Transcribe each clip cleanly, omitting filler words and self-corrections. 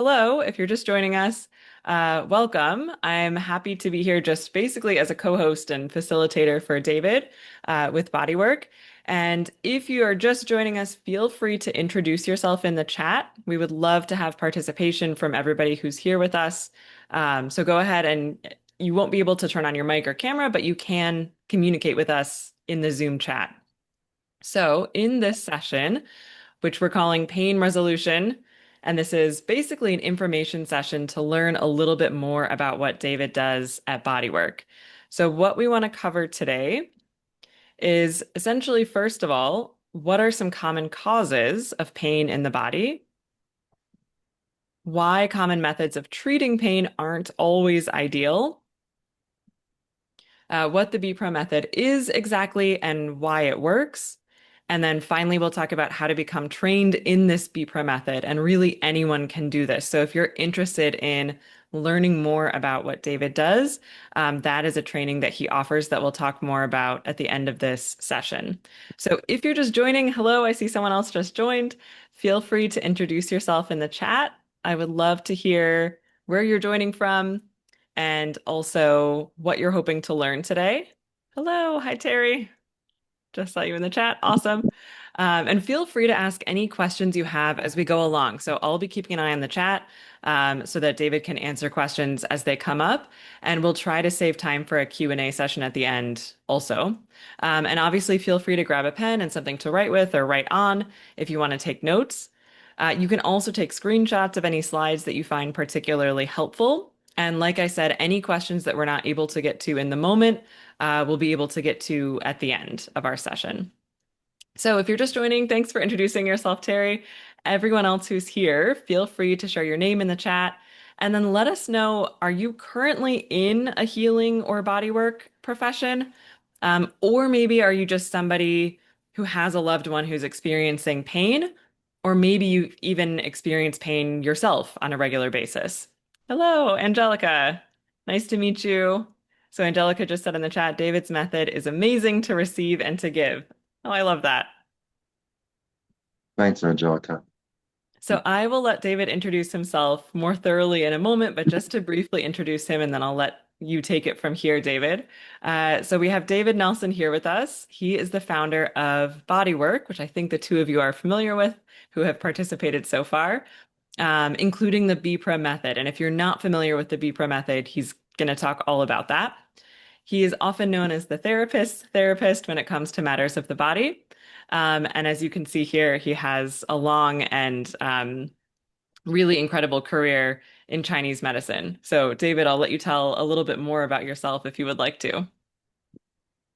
Hello, if you're just joining us, welcome. I'm happy to be here just basically as a co-host and facilitator for David with Bodywork. And if you are just joining us, feel free to introduce yourself in the chat. We would love to have participation from everybody who's here with us. So go ahead and you won't be able to turn on your mic or camera, but you can communicate with us in the Zoom chat. So in this session, which we're calling Pain Resolution. And this is basically an information session to learn a little bit more about what David does at Bodywork. So, what we want to cover today is essentially, first of all, what are some common causes of pain in the body? Why common methods of treating pain aren't always ideal? What the B-PRA method is exactly and why it works. And then finally, we'll talk about how to become trained in this B-PRA method. And really, anyone can do this. So if you're interested in learning more about what David does, that is a training that he offers that we'll talk more about at the end of this session. So if you're just joining, hello, I see someone else just joined. Feel free to introduce yourself in the chat. I would love to hear where you're joining from and also what you're hoping to learn today. Hello, hi Terry. Just saw you in the chat. Awesome. And feel free to ask any questions you have as we go along. So I'll be keeping an eye on the chat so that David can answer questions as they come up. And we'll try to save time for a Q&A session at the end also. And obviously feel free to grab a pen and something to write with or write on if you want to take notes. You can also take screenshots of any slides that you find particularly helpful. And like I said, any questions that we're not able to get to in the moment, we'll be able to get to at the end of our session. So if you're just joining, thanks for introducing yourself, Terry. Everyone else who's here, feel free to share your name in the chat and then let us know, are you currently in a healing or bodywork profession? Or maybe are you just somebody who has a loved one who's experiencing pain? Or maybe you even experience pain yourself on a regular basis. Hello, Angelica. Nice to meet you. So Angelica just said in the chat, David's method is amazing to receive and to give. Oh, I love that. Thanks, Angelica. So I will let David introduce himself more thoroughly in a moment, but just to briefly introduce him, and then I'll let you take it from here, David. So we have David Nelson here with us. He is the founder of Bodywork, which I think the two of you are familiar with, who have participated so far, including the B-PRA method. And if you're not familiar with the B-PRA method, he's going to talk all about that. He is often known as the therapist when it comes to matters of the body. And as you can see here, he has a long and really incredible career in Chinese medicine. So, David, I'll let you tell a little bit more about yourself if you would like to.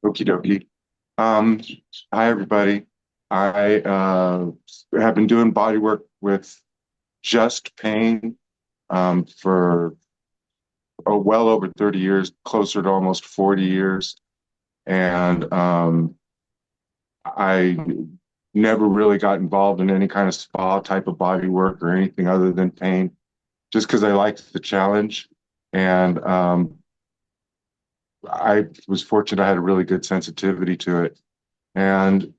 Okie dokie. Um, Hi, everybody. I have been doing body work with just pain for well over 30 years, closer to almost 40 years. And I never really got involved in any kind of spa type of body work or anything other than pain, just because I liked the challenge. And I was fortunate I had a really good sensitivity to it. And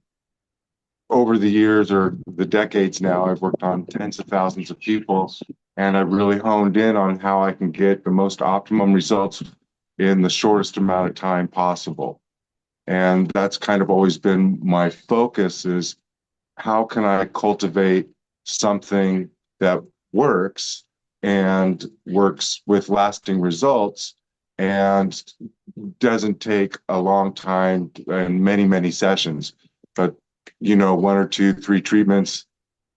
over the years or the decades now, I've worked on tens of thousands of people, and I've really honed in on how I can get the most optimum results in the shortest amount of time possible. And that's kind of always been my focus is how can I cultivate something that works and works with lasting results and doesn't take a long time and many, many sessions. But, one or two, three treatments,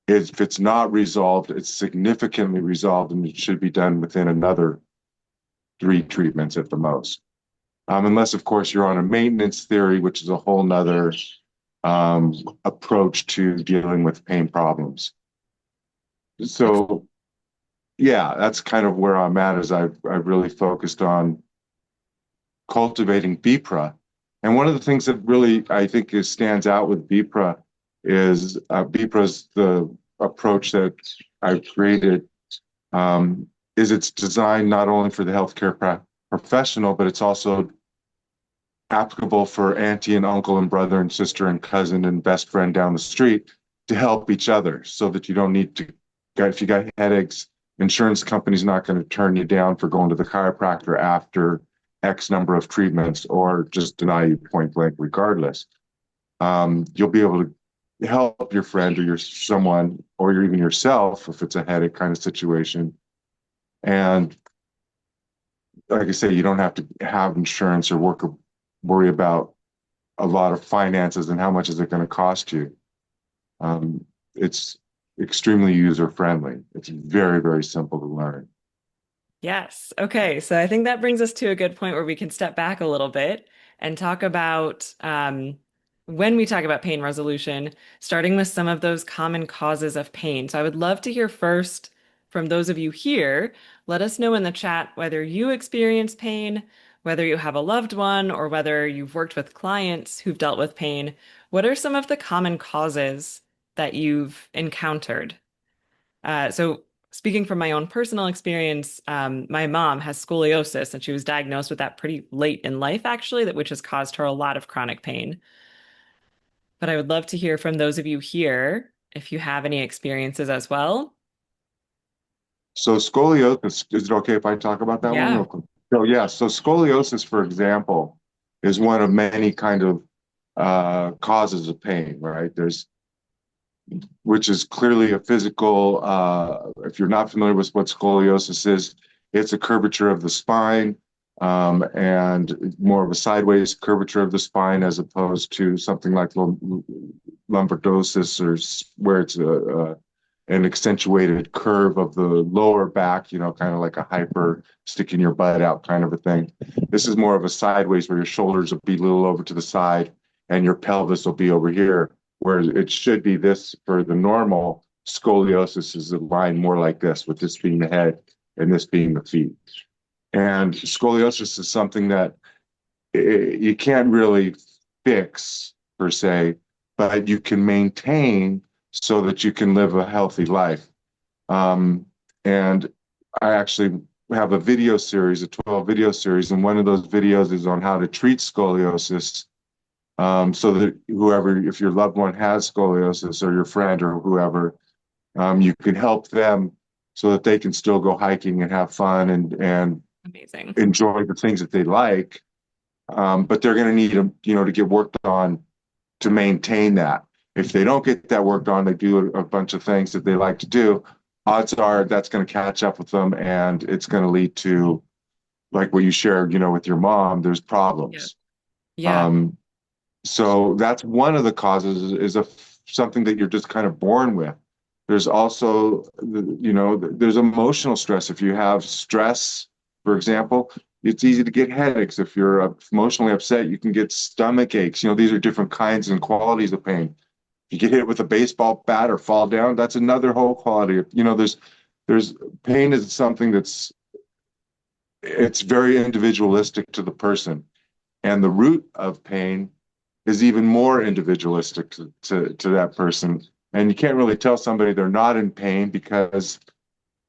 if it's not resolved, it's significantly resolved and it should be done within another three treatments at the most. Unless, of course, you're on a maintenance theory, which is a whole nother approach to dealing with pain problems. So, yeah, that's kind of where I'm at. Is I've really focused on cultivating B-PRA, and one of the things that really I think stands out with B-PRA is B-PRA's the approach that I've created. Is it's designed not only for the healthcare professional, but it's also applicable for auntie and uncle and brother and sister and cousin and best friend down the street to help each other so that you don't need to, if you got headaches, insurance company's not going to turn you down for going to the chiropractor after X number of treatments or just deny you point blank regardless. You'll be able to help your friend or your someone or even yourself if it's a headache kind of situation. And like I say, you don't have to have insurance or worry about a lot of finances and how much is it going to cost you. It's extremely user friendly. It's very, very simple to learn. Yes. Okay. So I think that brings us to a good point where we can step back a little bit and talk about when we talk about pain resolution, starting with some of those common causes of pain. So I would love to hear first from those of you here. Let us know in the chat whether you experience pain, whether you have a loved one, or whether you've worked with clients who've dealt with pain. What are some of the common causes that you've encountered? So speaking from my own personal experience, my mom has scoliosis and she was diagnosed with that pretty late in life, actually, which has caused her a lot of chronic pain. But I would love to hear from those of you here if you have any experiences as well. So scoliosis, is it okay if I talk about that one real Yeah. quick? So yeah, so scoliosis, for example, is one of many kind of causes of pain, right? There's which is clearly a physical. If you're not familiar with what scoliosis is, it's a curvature of the spine and more of a sideways curvature of the spine as opposed to something like lombardosis or where it's an accentuated curve of the lower back, kind of like a hyper sticking your butt out kind of a thing. This is more of a sideways where your shoulders will be a little over to the side and your pelvis will be over here where it should be this for the normal scoliosis is aligned more like this, with this being the head and this being the feet. And scoliosis is something that you can't really fix per se, but you can maintain so that you can live a healthy life. Um, and I actually have a video series, a 12 video series, and one of those videos is on how to treat scoliosis so that whoever, if your loved one has scoliosis or your friend or whoever, you can help them so that they can still go hiking and have fun and Amazing. enjoy the things that they like. But they're going to need to get worked on to maintain that. If they don't get that worked on, they do a bunch of things that they like to do. Odds are that's going to catch up with them, and it's going to lead to like what you shared, with your mom. There's Yeah. problems. Yeah. Um, So that's one of the causes is something that you're just kind of born with. There's also, there's emotional stress. If you have stress, for example, it's easy to get headaches. If you're emotionally upset, you can get stomach aches. These are different kinds and qualities of pain. If you get hit with a baseball bat or fall down, that's another whole quality. There's pain is something it's very individualistic to the person. And the root of pain is even more individualistic to that person. And you can't really tell somebody they're not in pain because,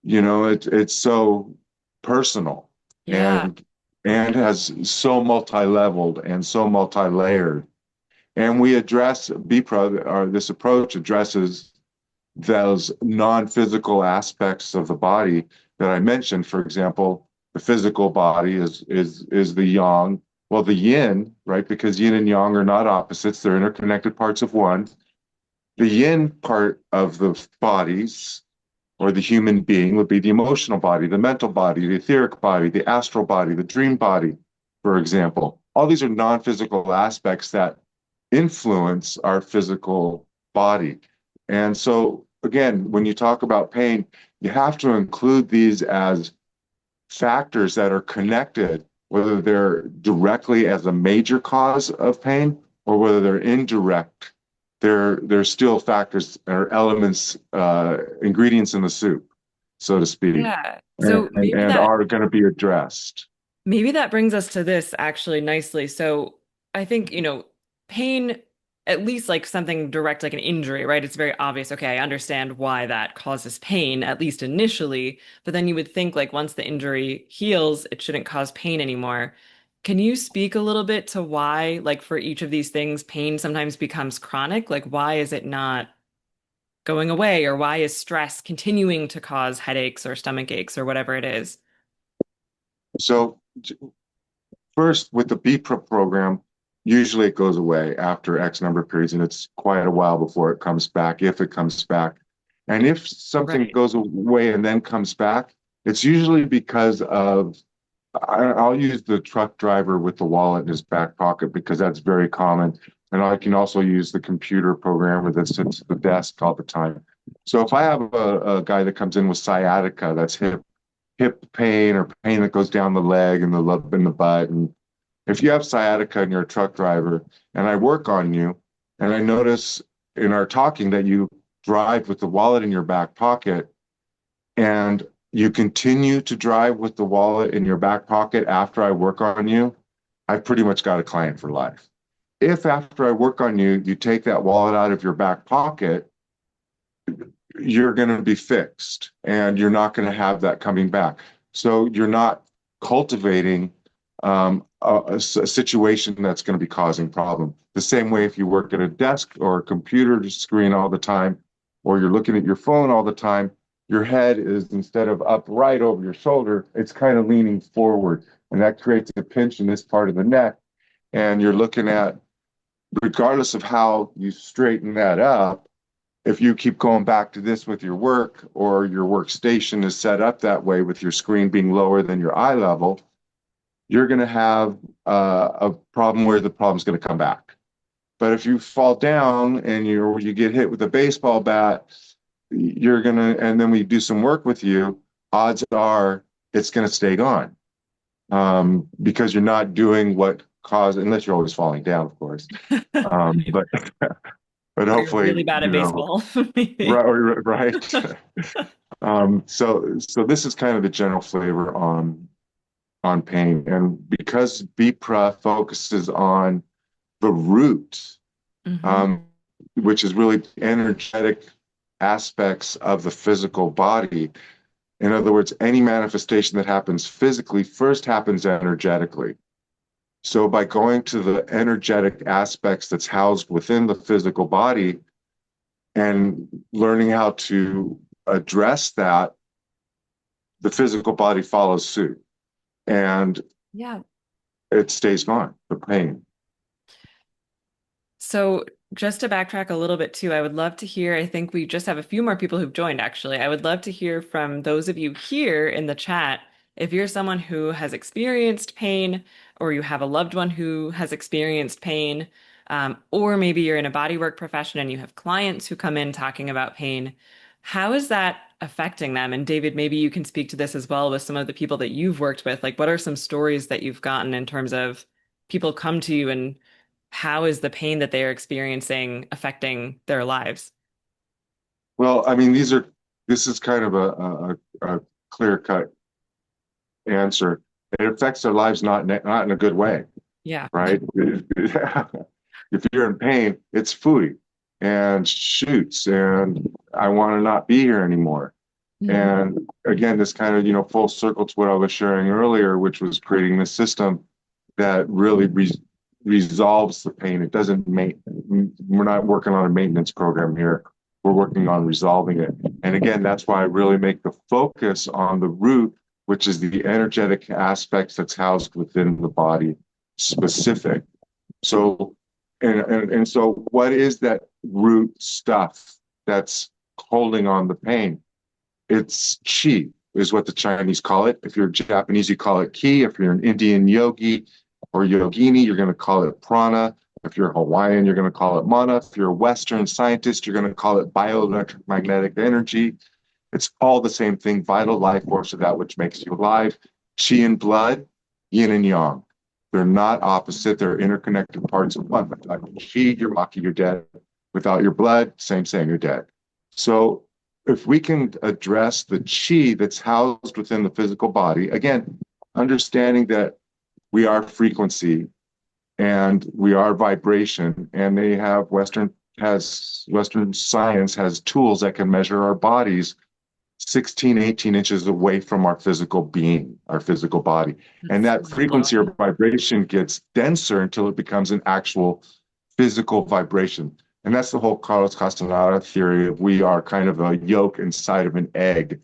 it's so personal Yeah. and has so multi-leveled and so multi-layered. And we address B-PRA, or this approach addresses those non-physical aspects of the body that I mentioned. For example, the physical body is the yang. Well, the yin, right? Because yin and yang are not opposites; they're interconnected parts of one. The yin part of the bodies or the human being would be the emotional body, the mental body, the etheric body, the astral body, the dream body, for example. All these are non-physical aspects that influence our physical body. And so, again, when you talk about pain, you have to include these as factors that are connected, whether they're directly as a major cause of pain or whether they're indirect. They're still factors or elements, ingredients in the soup, so to speak, Yeah. So and are going to be addressed. maybe that brings us to this actually nicely. So I think, pain, at least like something direct, like an injury, right? It's very obvious. Okay, I understand why that causes pain, at least initially. But then you would think like once the injury heals, it shouldn't cause pain anymore. Can you speak a little bit to why, like for each of these things, pain sometimes becomes chronic? Like why is it not going away, or why is stress continuing to cause headaches or stomach aches or whatever it is? So first, with the B-PRA program, usually it goes away after X number of periods, and it's quite a while before it comes back, if it comes back. And if something Right. goes away and then comes back, it's usually because of, I'll use the truck driver with the wallet in his back pocket because that's very common. And I can also use the computer programmer that sits at the desk all the time. So if I have a guy that comes in with sciatica, that's hip pain or pain that goes down the leg and the butt, and if you have sciatica and you're a truck driver and I work on you and I notice in our talking that you drive with the wallet in your back pocket and you continue to drive with the wallet in your back pocket after I work on you, I've pretty much got a client for life. If after I work on you, you take that wallet out of your back pocket, you're going to be fixed and you're not going to have that coming back. So you're not cultivating a situation that's going to be causing problem. The same way if you work at a desk or a computer screen all the time, or you're looking at your phone all the time, your head is instead of upright over your shoulder, it's kind of leaning forward. And that creates a pinch in this part of the neck. And you're looking at, regardless of how you straighten that up, if you keep going back to this with your work or your workstation is set up that way with your screen being lower than your eye level, you're going to have a problem where the problem's going to come back. But if you fall down and you get hit with a baseball bat, you're going to, and then we do some work with you, odds are it's going to stay gone because you're not doing what caused, unless you're always falling down, of course. But but Or you're hopefully, really bad at baseball, maybe. right, right. So this is kind of the general flavor on pain, and because B-PRA focuses on the root, Hmm. um, which is really energetic aspects of the physical body. In other words, any manifestation that happens physically first happens energetically. So by going to the energetic aspects that's housed within the physical body and learning how to address that, the physical body follows suit and Yeah. it stays gone, the pain. So just to backtrack a little bit too, I would love to hear, I think we just have a few more people who've joined actually. I would love to hear from those of you here in the chat. If you're someone who has experienced pain, or you have a loved one who has experienced pain, or maybe you're in a bodywork profession and you have clients who come in talking about pain, how is that affecting them? And David, maybe you can speak to this as well with some of the people that you've worked with. Like, what are some stories that you've gotten in terms of people come to you and how is the pain that they are experiencing affecting their lives? Well, I mean, this is kind of a clear cut answer. It affects their lives not in a good way, Yeah. right? If you're in pain, it's food and shoots, and I want to not be here anymore. Mhm. And again, this kind of, full circle to what I was sharing earlier, which was creating this system that really resolves the pain. It doesn't make, we're not working on a maintenance program here. We're working on resolving it. And again, that's why I really make the focus on the root, which is the energetic aspects that's housed within the body specific. So, and so what is that root stuff that's holding on the pain? It's chi, is what the Chinese call it. If you're Japanese, you call it ki. If you're an Indian yogi or yogini, you're going to call it prana. If you're Hawaiian, you're going to call it mana. If you're a Western scientist, you're going to call it bioelectric magnetic energy. It's all the same thing, vital life force of that which makes you alive. Chi and blood, yin and yang. They're not opposite, they're interconnected parts of one. Without your chi, you're maki, you're dead. Without your blood, same, you're dead. So if we can address the chi that's housed within the physical body, again, understanding that we are frequency and we are vibration, and they have Western science has tools that can measure our bodies 16, 18 inches away from our physical being, our physical body. And That's that frequency or mind-blowing. vibration gets denser until it becomes an actual physical vibration. And that's the whole Carlos Castaneda theory of we are kind of a yolk inside of an egg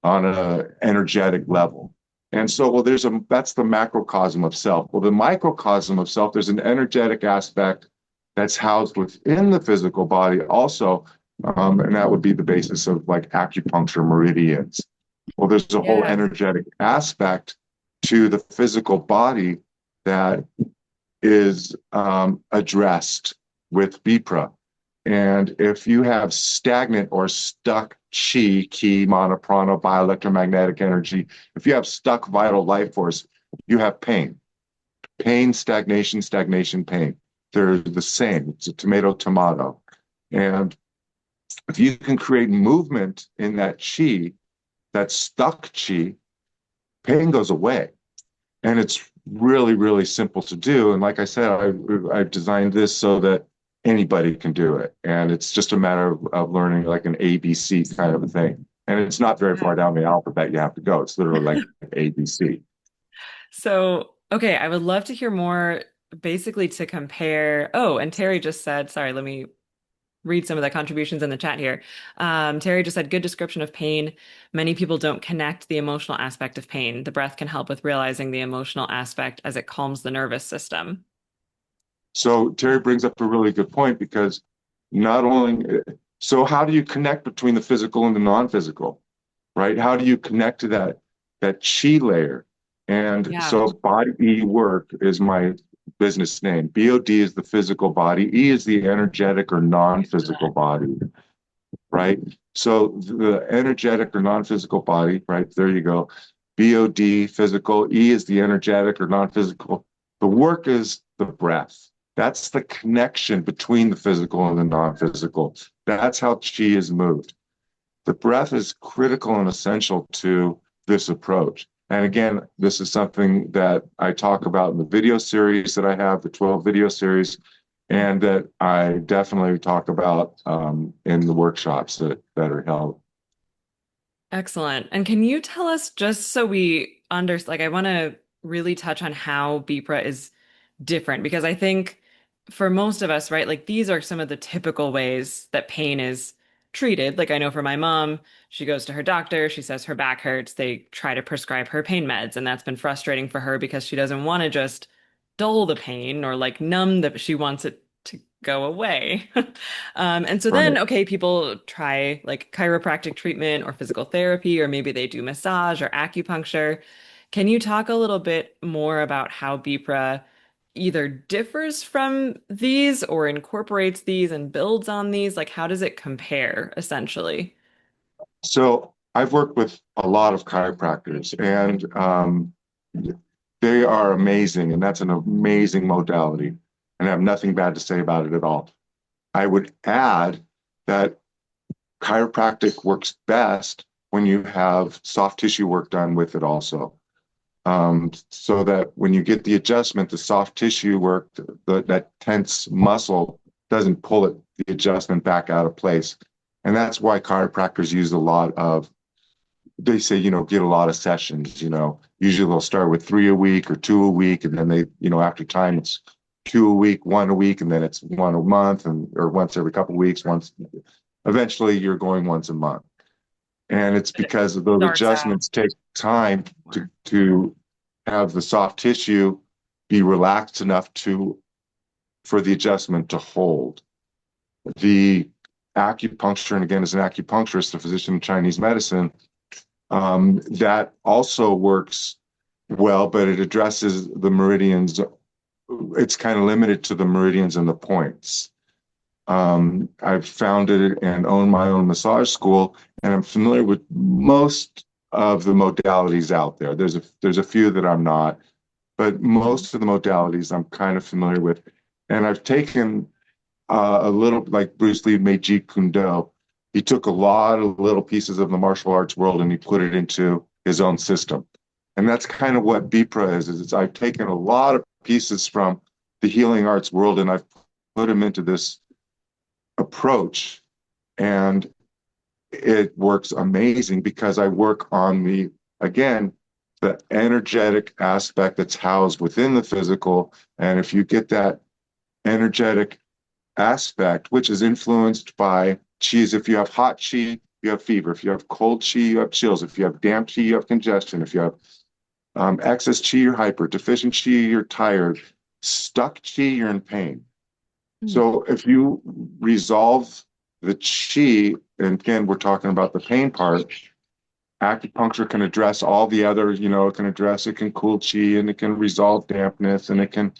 on an energetic level. And so, well, that's the macrocosm of self. Well, the microcosm of self, there's an energetic aspect that's housed within the physical body also. And that would be the basis of like acupuncture meridians. Well, there's a whole Yeah. energetic aspect to the physical body that is addressed with B-PRA. And if you have stagnant or stuck chi, mana, prana, bioelectromagnetic energy, if you have stuck vital life force, you have pain. Pain, stagnation, stagnation, pain. They're the same. It's a tomato, tomato. And if you can create movement in that chi, that stuck chi, pain goes away. And it's really, really simple to do. And like I said, I've designed this so that anybody can do it. And it's just a matter of learning like an ABC kind of a thing. And it's not very far down the alphabet you have to go. It's literally like ABC. So, okay, I would love to hear more basically to compare. Oh, and Terry just said, sorry, let me read some of the contributions in the chat here. Terry just said, good description of pain. Many people don't connect the emotional aspect of pain. The breath can help with realizing the emotional aspect as it calms the nervous system. So Terry brings up a really good point because not only, so how do you connect between the physical and the non-physical, right? How do you connect to that chi layer? And Yeah. so Bod-E work is my business name. BOD is the physical body. E is the energetic or non-physical body, right? So the energetic or non-physical body, right? There you go. BOD, physical. E is the energetic or non-physical. The work is the breath. That's the connection between the physical and the non-physical. That's how chi is moved. The breath is critical and essential to this approach. And again, this is something that I talk about in the video series that I have, the 12 video series, and that I definitely talk about in the workshops that are held. Excellent. And can you tell us just so we understand, like I want to really touch on how BPRA is different because I think for most of us, right, like these are some of the typical ways that pain is treated. Like I know for my mom, she goes to her doctor, she says her back hurts, they try to prescribe her pain meds, and that's been frustrating for her because she doesn't want to just dull the pain or like numb the, she wants it to go away. And so then, Right. okay, people try like chiropractic treatment or physical therapy, or maybe they do massage or acupuncture. Can you talk a little bit more about how BPRA either differs from these or incorporates these and builds on these? Like, how does it compare essentially? So I've worked with a lot of chiropractors, and they are amazing, and that's an amazing modality, and I have nothing bad to say about it at all. I would add that chiropractic works best when you have soft tissue work done with it also. So that when you get the adjustment, the soft tissue work, that tense muscle doesn't pull it, the adjustment back out of place. And that's why chiropractors use a lot of, they say, get a lot of sessions, usually they'll start with 3 a week or 2 a week. And then they, after time, it's 2 a week, 1 a week, and then it's 1 a month or once every couple of weeks, eventually you're going once a month. And it's But it because of those starts out. adjustments take time to have the soft tissue be relaxed enough for the adjustment to hold. The acupuncture, and again, as an acupuncturist, a physician in Chinese medicine, that also works well, but it addresses the meridians. It's kind of limited to the meridians and the points. I've founded and own my own massage school, and I'm familiar with most of the modalities out there. There's a few that I'm not, but most of the modalities I'm kind of familiar with. And I've taken a little, like Bruce Lee made Jeet Kune Do. He took a lot of little pieces of the martial arts world and he put it into his own system. And that's kind of what B-PRA is I've taken a lot of pieces from the healing arts world and I've put them into this approach, and it works amazing because I work on again, the energetic aspect that's housed within the physical. And if you get that energetic aspect, which is influenced by qis. If you have hot qi, you have fever. If you have cold qi, you have chills. If you have damp qi, you have congestion. If you have excess qi, you're hyper. Deficient qi, you're tired. Stuck qi, you're in pain. Mm. So if you resolve the qi, and again, we're talking about the pain part, acupuncture can address all the other, it can address, it can cool qi and it can resolve dampness and it can,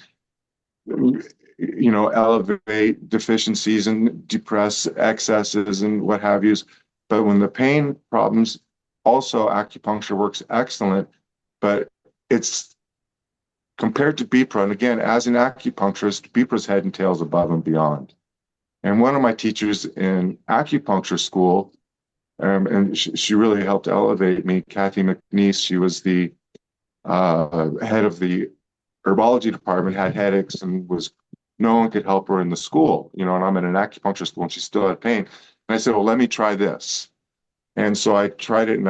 elevate deficiencies and depress excesses and what have you. But when the pain problems, also acupuncture works excellent, but it's compared to B-PRA. And again, as an acupuncturist, B-PRA's head and tails above and beyond. And one of my teachers in acupuncture school, and she really helped elevate me, Kathy McNeese, she was the head of the herbology department, had headaches and was no one could help her in the school, and I'm in an acupuncture school and she still had pain. And I said, well, let me try this. And so I tried it and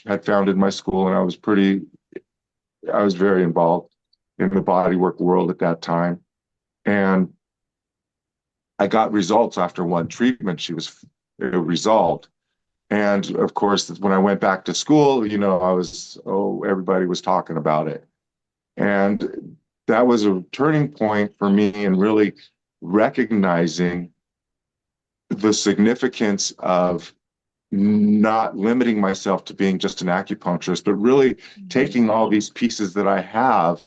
had founded my school and I was very involved in the bodywork world at that time. And I got results after one treatment. It resolved. And of course, when I went back to school, everybody was talking about it. And that was a turning point for me in really recognizing the significance of not limiting myself to being just an acupuncturist, but really Mhm. taking all these pieces that I have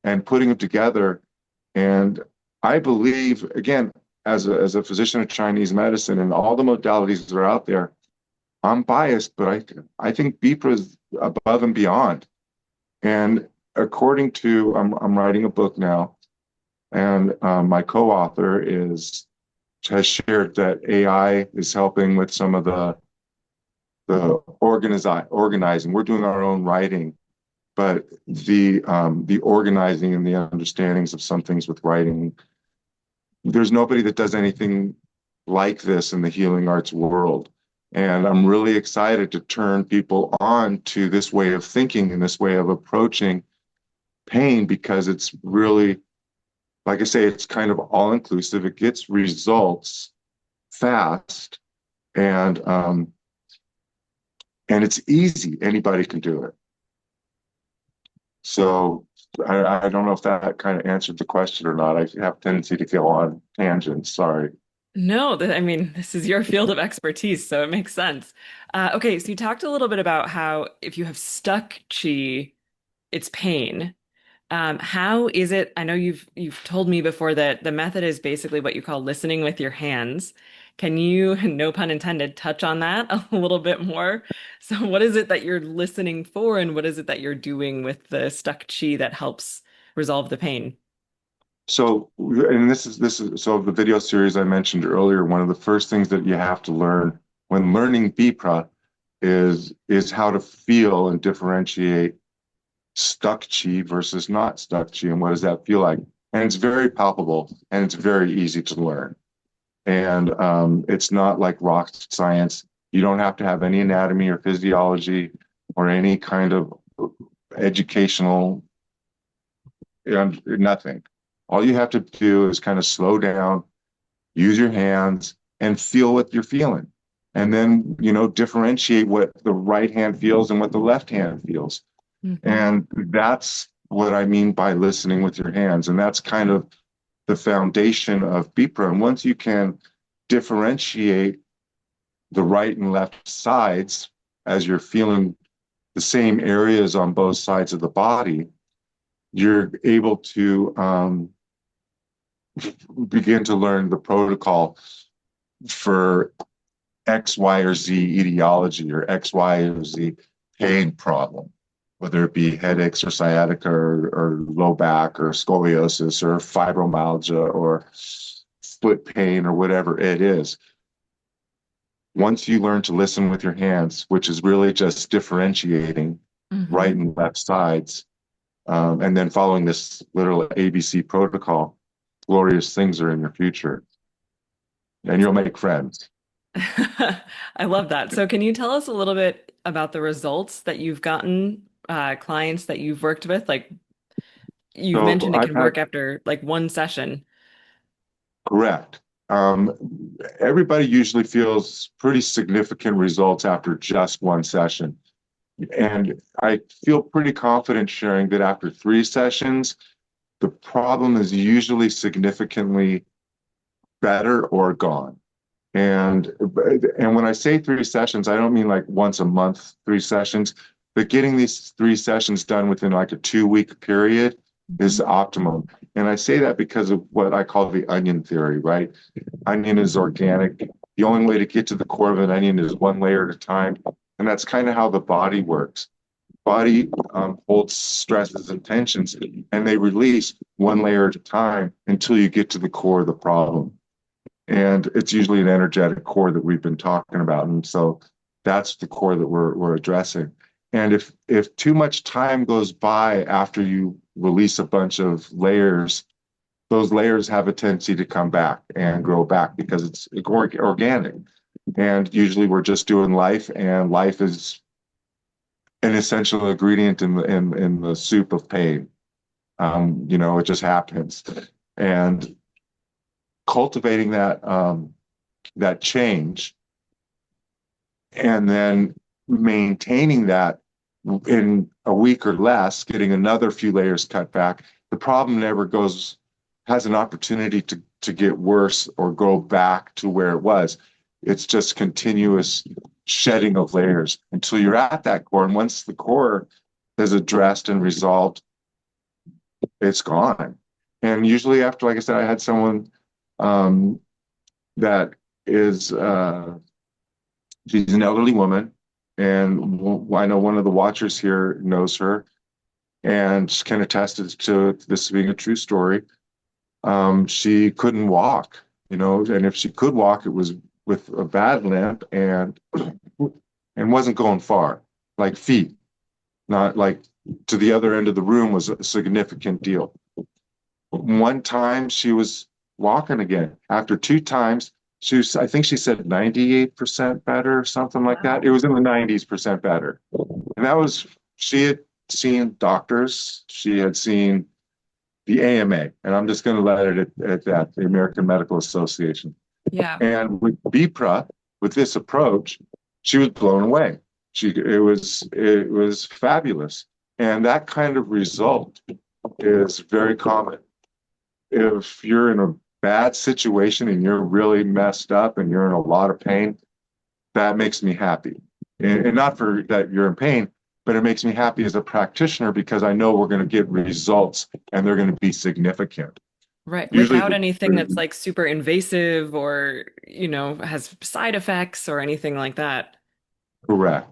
and putting them together. And I believe, again, as a physician of Chinese medicine and all the modalities that are out there, I'm biased, but I think B-PRA is above and beyond. And according to, I'm writing a book now, and my co-author has shared that AI is helping with some of the organizing. We're doing our own writing, but the organizing and the understandings of some things with writing, there's nobody that does anything like this in the healing arts world. And I'm really excited to turn people on to this way of thinking and this way of approaching pain because it's really, like I say, it's kind of all inclusive. It gets results fast and it's easy. Anybody can do it. So I don't know if that kind of answered the question or not. I have a tendency to go on tangents. Sorry. No, I mean, this is your field of expertise, so it makes sense. Okay, so you talked a little bit about how if you have stuck chi, it's pain. How is it? I know you've told me before that the method is basically what you call listening with your hands. Can you, no pun intended, touch on that a little bit more? So what is it that you're listening for, and what is it that you're doing with the stuck chi that helps resolve the pain? So, and this is so the video series I mentioned earlier. One of the first things that you have to learn when learning B-PRA is how to feel and differentiate stuck chi versus not stuck chi, and what does that feel like? And it's very palpable and it's very easy to learn. And it's not like rock science. You don't have to have any anatomy or physiology or any kind of educational nothing. All you have to do is kind of slow down, use your hands, and feel what you're feeling. And then, differentiate what the right hand feels and what the left hand feels. Hmm. And that's what I mean by listening with your hands. And that's kind of the foundation of B-PRA. And once you can differentiate the right and left sides as you're feeling the same areas on both sides of the body, you're able to begin to learn the protocol for X, Y, or Z etiology or X, Y, or Z pain problem, whether it be headaches or sciatica or low back or scoliosis or fibromyalgia or foot pain or whatever it is. Once you learn to listen with your hands, which is really just differentiating right Hmm. and left sides, and then following this little ABC protocol, glorious things are in your future, and you'll make friends. I love that. So can you tell us a little bit about the results that you've gotten, clients that you've worked with? Like you've So mentioned it I've can had work after like one session. correct. Everybody usually feels pretty significant results after just one session. And I feel pretty confident sharing that after 3 sessions, the problem is usually significantly better or gone. And and when I say 3 sessions, I don't mean like once a month, 3 sessions, but getting these 3 sessions done within like a 2 week period is optimum. And I say that because of what I call the onion theory, right? Onion is organic. The only way to get to the core of an onion is one layer at a time. And that's kind of how the body works. Body holds stresses and tensions, and they release one layer at a time until you get to the core of the problem. And it's usually an energetic core that we've been talking about. And so that's the core that we're addressing. And if too much time goes by after you release a bunch of layers, those layers have a tendency to come back and grow back because it's organic. And usually we're just doing life, and life is an essential ingredient in the soup of pain. It just happens. And cultivating that change and then maintaining that in a week or less, getting another few layers cut back, the problem never has an opportunity to get worse or go back to where it was. It's just continuous shedding of layers until you're at that core. And once the core is addressed and resolved, it's gone. And usually after, like I said, I had someone that is she's an elderly woman, and I know one of the watchers here knows her, and she can attest to this being a true story. She couldn't walk, and if she could walk, it was with a bad limp and wasn't going far, like feet, not like to the other end of the room was a significant deal. One time she was walking again. After 2 times, I think she said 98% better, something like that. It Wow. was in the 90% better. And she had seen doctors, she had seen the AMA, and I'm just going to let it at that, the American Medical Association. Yeah. And with B-PRA, with this approach, she was blown away. It was fabulous. And that kind of result is very common. If you're in a bad situation and you're really messed up and you're in a lot of pain, that makes me happy. And not for that you're in pain, but it makes me happy as a practitioner because I know we're going to get results and they're going to be significant. Right. Usually, Without anything that's like super invasive or, has side effects or anything like that. correct,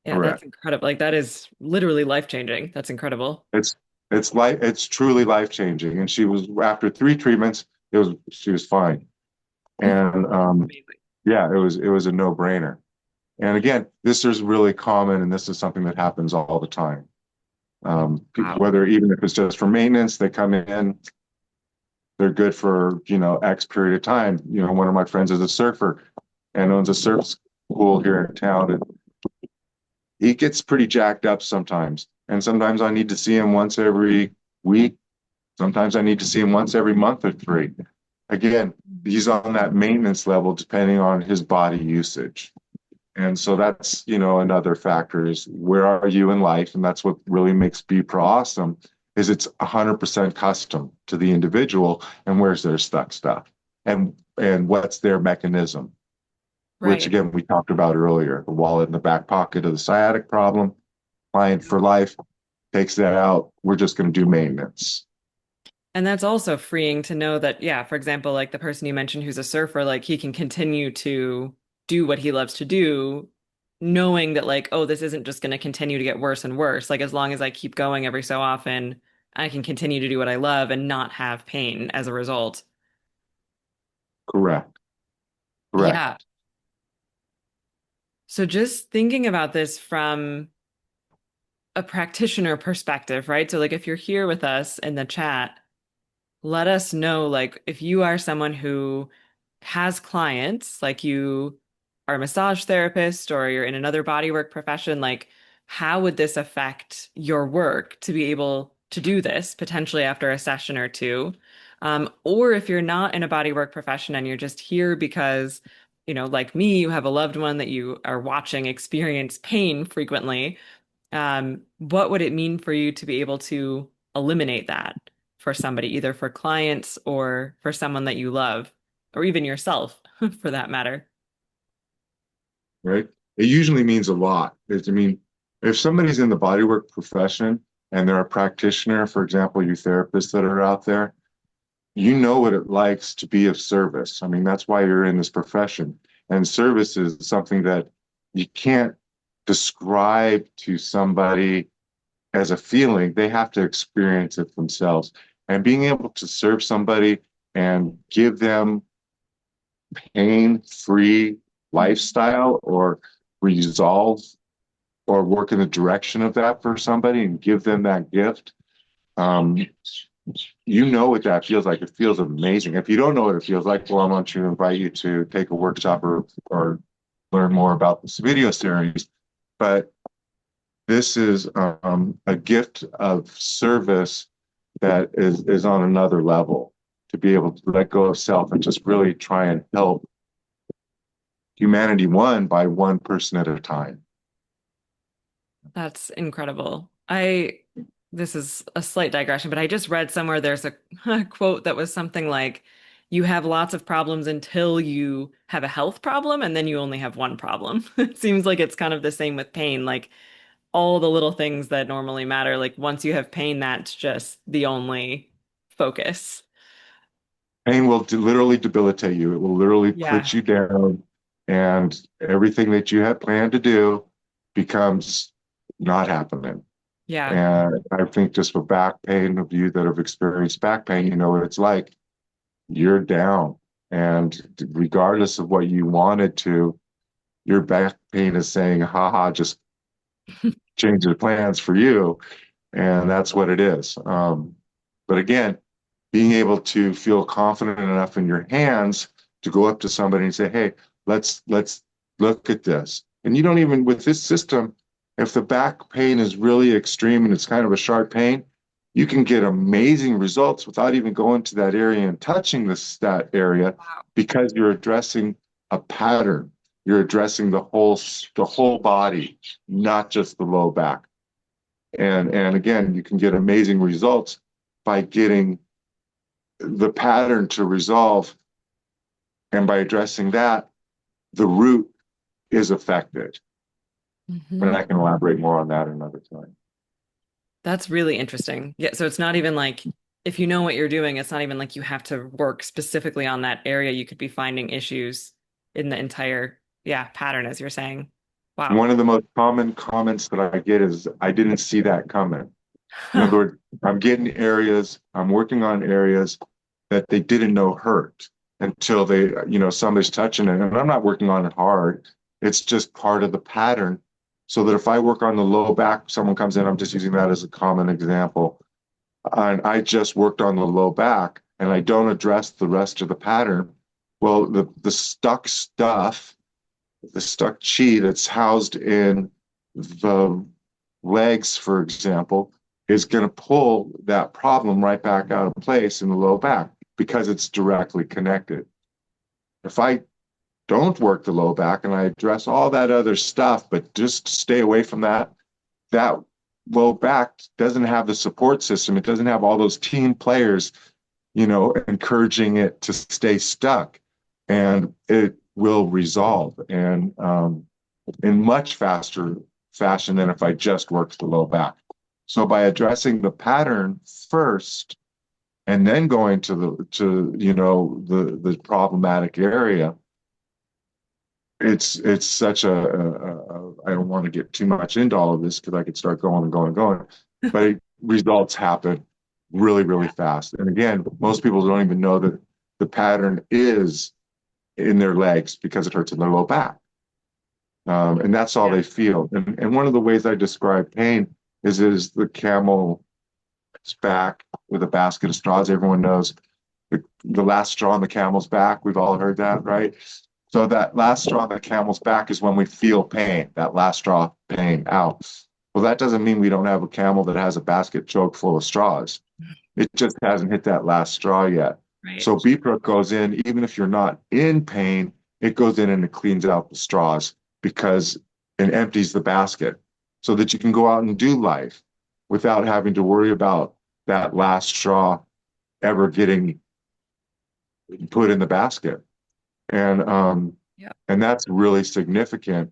Yeah, that's correct. incredible. Like that is literally life-changing. That's incredible. It's it's truly life changing. And she was after 3 treatments, she was fine. And Amazing. yeah, it was a no brainer. And again, this is really common, and this is something that happens all the time. Wow. Whether even if it's just for maintenance, they come in, they're good for X period of time. One of my friends is a surfer and owns a surf school here in town, and he gets pretty jacked up sometimes. And sometimes I need to see him once every week. Sometimes I need to see him once every month or three. Again, he's on that maintenance level depending on his body usage. And so that's, another factor is where are you in life? And that's what really makes B-PRA awesome is it's 100% custom to the individual and where's their stuck stuff and what's their mechanism, which Right. again, we talked about earlier, the wallet in the back pocket of the sciatic problem, client for life takes that out. We're just going to do maintenance. And that's also freeing to know that, yeah, for example, like the person you mentioned who's a surfer, like he can continue to do what he loves to do, knowing that, like, oh, this isn't just going to continue to get worse and worse. Like, as long as I keep going every so often, I can continue to do what I love and not have pain as a result. Correct. Yeah. Correct. So just thinking about this from a practitioner perspective, right? So, like, if you're here with us in the chat, let us know, like, if you are someone who has clients, like you are a massage therapist or you're in another bodywork profession, like, how would this affect your work to be able to do this potentially after a session or two? Or if you're not in a bodywork profession and you're just here because, like me, you have a loved one that you are watching experience pain frequently, what would it mean for you to be able to eliminate that for somebody, either for clients or for someone that you love, or even yourself for that matter? right? It usually means a lot. I mean, if somebody's in the bodywork profession and they're a practitioner, for example, you therapists that are out there, you know what it likes to be of service. I mean, that's why you're in this profession. And service is something that you can't describe to somebody as a feeling. They have to experience it themselves. And being able to serve somebody and give them pain-free lifestyle or resolve or work in the direction of that for somebody and give them that gift, um, you know what that feels like. It feels amazing. If you don't know what it feels like, well, I want to invite you to take a workshop or learn more about this video series. But this is a gift of service that is on another level, to be able to let go of self and just really try and help humanity one by one person at a time. That's incredible. This is a slight digression, but I just read somewhere there's a quote that was something like, you have lots of problems until you have a health problem, and then you only have one problem. It seems like it's kind of the same with pain. Like all the little things that normally matter, like once you have pain, that's just the only focus. Pain will literally debilitate you. It will literally Yeah. put you down, and everything that you had planned to do becomes not happening. Yeah. And I think just for back pain, of you that have experienced back pain, you know what it's like. You're down. And regardless of what you wanted to, your back pain is saying, haha, just change the plans for you. And that's what it is. But again, being able to feel confident enough in your hands to go up to somebody and say, hey, let's look at this. And you don't even, with this system, if the back pain is really extreme and it's kind of a sharp pain, you can get amazing results without even going to that area and touching that area, because you're addressing a pattern. You're addressing the whole body, not just the low back. And again, you can get amazing results by getting the pattern to resolve, and by addressing that, the root is affected. And Mhm. I can elaborate more on that another time. That's really interesting. Yeah, so it's not even like if you know what you're doing, it's not even like you have to work specifically on that area. You could be finding issues in the entire, yeah, pattern, as you're saying. Wow. One of the most common comments that I get is, I didn't see that coming. In other words, I'm working on areas that they didn't know hurt until somebody's touching it. And I'm not working on it hard. It's just part of the pattern. So that if I work on the low back, someone comes in, I'm just using that as a common example, and I just worked on the low back and I don't address the rest of the pattern. Well, the stuck stuff, the stuck chi that's housed in the legs, for example, is going to pull that problem right back out of place in the low back because it's directly connected. If I don't work the low back and I address all that other stuff, but just stay away from that low back doesn't have the support system. It doesn't have all those team players, encouraging it to stay stuck, and it will resolve and in much faster fashion than if I just worked the low back. So by addressing the pattern first and then going to the problematic area, it's such a I don't want to get too much into all of this because I could start going and going and going, but results happen really, really fast. And again, most people don't even know that the pattern is in their legs because it hurts in their low back. And that's all Yeah. they feel. And one of the ways I describe pain is the camel's back with a basket of straws. Everyone knows the last straw on the camel's back. We've all heard that, right? So that last straw on the camel's back is when we feel pain, that last straw pain out. Well, that doesn't mean we don't have a camel that has a basket choke full of straws. It just hasn't hit that last straw yet. Right. So B-PRA goes in, even if you're not in pain, it goes in and it cleans out the straws because it empties the basket so that you can go out and do life without having to worry about that last straw ever getting put in the basket. And Yeah. and that's really significant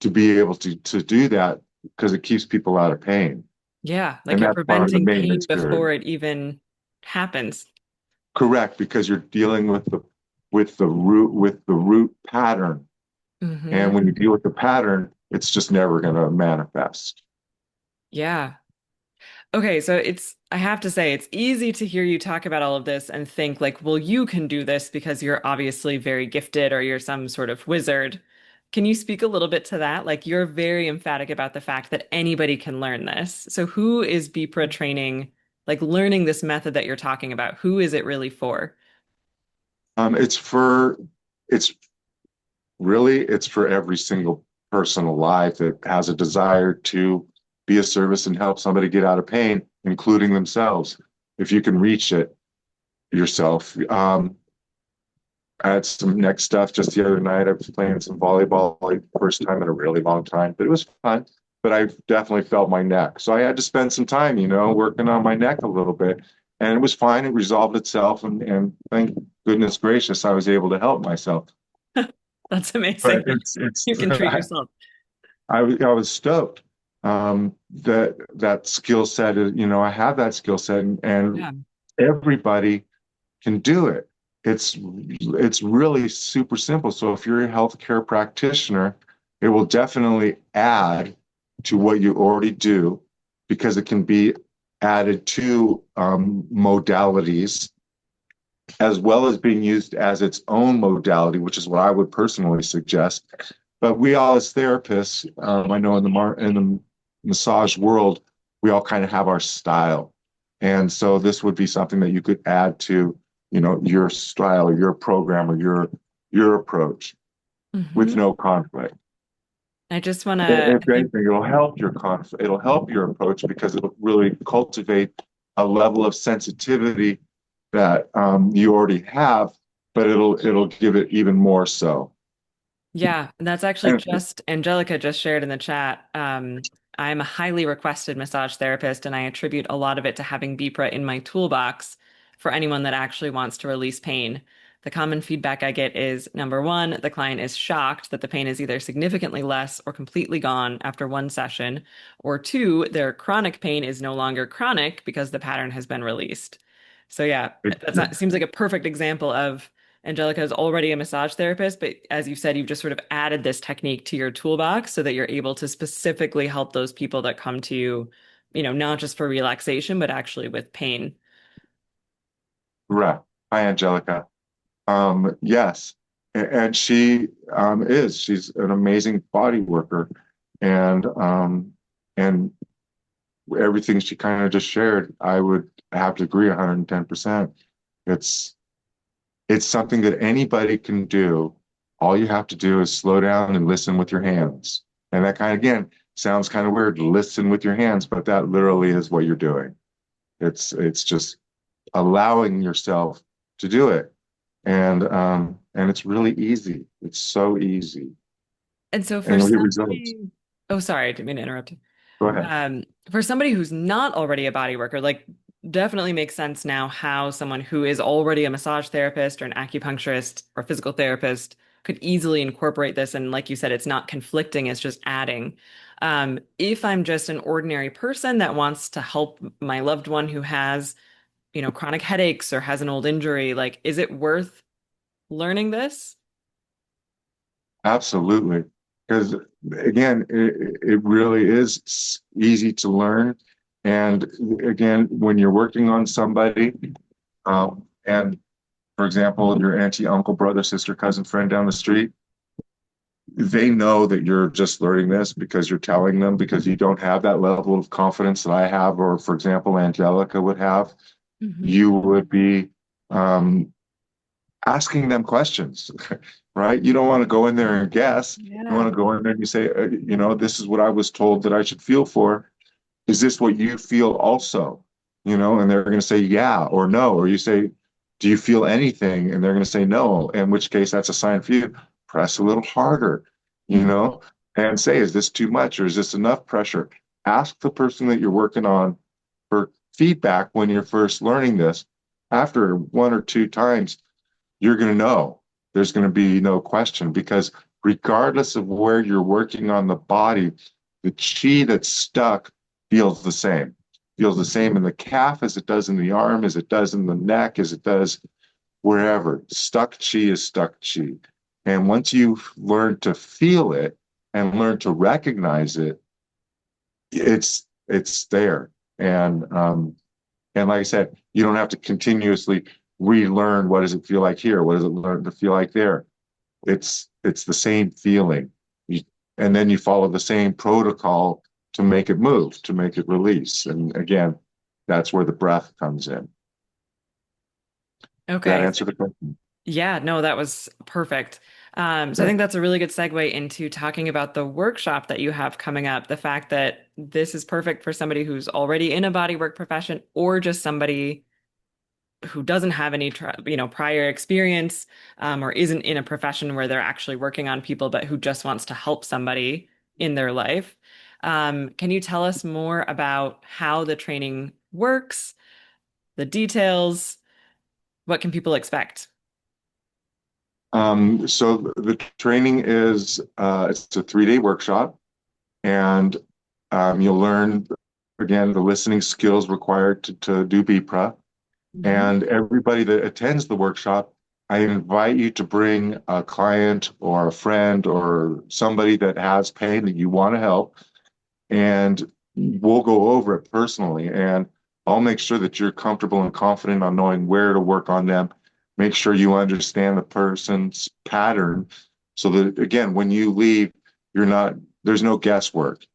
to be able to do that because it keeps people out of pain. Yeah, like And you're that's part of the preventing pain maintenance before period. it even happens. Correct, because you're dealing with the root pattern. Hmm. And when you deal with the pattern, it's just never going to manifest. Yeah. Okay, so I have to say, it's easy to hear you talk about all of this and think like, well, you can do this because you're obviously very gifted or you're some sort of wizard. Can you speak a little bit to that? Like, you're very emphatic about the fact that anybody can learn this. So, who is B-PRA training, like learning this method that you're talking about? Who is it really for? It's for it's it's for every single person alive that has a desire to be a service and help somebody get out of pain, including themselves, if you can reach it yourself. I had some neck stuff just the other night. I was playing some volleyball, like first time in a really long time, but it was fun. But I definitely felt my neck. So I had to spend some time, working on my neck a little bit. And it was fine. It resolved itself. And thank goodness gracious, I was able to help myself. That's But amazing. it's You can treat yourself. I was stoked that skill set is, I have that skill set, and Yeah. everybody can do it. It's really super simple. So if you're a healthcare practitioner, it will definitely add to what you already do because it can be added to modalities as well as being used as its own modality, which is what I would personally suggest. But we all, as therapists, I know in the massage world, we all kind of have our style, and so this would be something that you could add to, your style, or your program, or your approach with Hmm. no conflict. I just want to, I If think, anything, it'll help your it'll help your approach because it'll really cultivate a level of sensitivity that you already have, but it'll give it even more so. yeah, that's actually And just Angelica just shared in the chat. I'm a highly requested massage therapist, and I attribute a lot of it to having B-PRA in my toolbox for anyone that actually wants to release pain. The common feedback I get is number one, the client is shocked that the pain is either significantly less or completely gone after one session, or two, their chronic pain is no longer chronic because the pattern has been released. So yeah, seems like a perfect example of Angelica is already a massage therapist, but as you said, you've just sort of added this technique to your toolbox so that you're able to specifically help those people that come to you, not just for relaxation, but actually with pain. correct. Hi, Angelica. Yes, and she's an amazing body worker, and and everything she kind of just shared, I would have to agree 110%. It's it's something that anybody can do. All you have to do is slow down and listen with your hands. And that kind of, again, sounds kind of weird, listen with your hands, but that literally is what you're doing. It's just allowing yourself to do it. And it's really easy. It's so easy. And so for And we get results. somebody, oh, sorry, I didn't mean to interrupt you. Go ahead. For somebody who's not already a body worker, like definitely makes sense now how someone who is already a massage therapist or an acupuncturist or physical therapist could easily incorporate this. And like you said, it's not conflicting, it's just adding. If I'm just an ordinary person that wants to help my loved one who has, chronic headaches or has an old injury, like, is it worth learning this? Absolutely. Because again, it really is easy to learn. And again, when you're working on somebody, and for example, your auntie, uncle, brother, sister, cousin, friend down the street, they know that you're just learning this because you're telling them because you don't have that level of confidence that I have, or for example, Angelica would have. Hmm. You would be asking them questions, right? You don't want to go in there and guess. You Yeah. want to go in there and you say, this is what I was told that I should feel for. Is this what you feel also? and they're going to say yeah or no, or you say, do you feel anything? And they're going to say no, in which case that's a sign for you. Press a little harder, you Mhm. know, and say, is this too much or is this enough pressure? Ask the person that you're working on for feedback when you're first learning this. After one or two times, you're going to know. There's going to be no question because regardless of where you're working on the body, the chi that's stuck feels the same. Feels the same in the calf as it does in the arm, as it does in the neck, as it does wherever. Stuck chi is stuck chi. And once you've learned to feel it and learn to recognize it, it's there. And like I said, you don't have to continuously relearn what does it feel like here, what does it learn to feel like there. It's the same feeling, you, and then you follow the same protocol to make it move, to make it release. And again, that's where the breath comes in. Does that Okay. answer the question? Yeah, no, that was perfect. So I Good. think that's a really good segue into talking about the workshop that you have coming up. The fact that this is perfect for somebody who's already in a bodywork profession or just somebody who doesn't have any, prior experience, or isn't in a profession where they're actually working on people, but who just wants to help somebody in their life. Can you tell us more about how the training works, the details? What can people expect? So the training is it's a 3-day workshop, and you'll learn again the listening skills required to do B-PRA. Mhm. And everybody that attends the workshop, I invite you to bring a client or a friend or somebody that has pain that you want to help, and we'll go over it personally. And I'll make sure that you're comfortable and confident on knowing where to work on them. Make sure you understand the person's pattern so that, again, when you leave, you're not, there's no guesswork.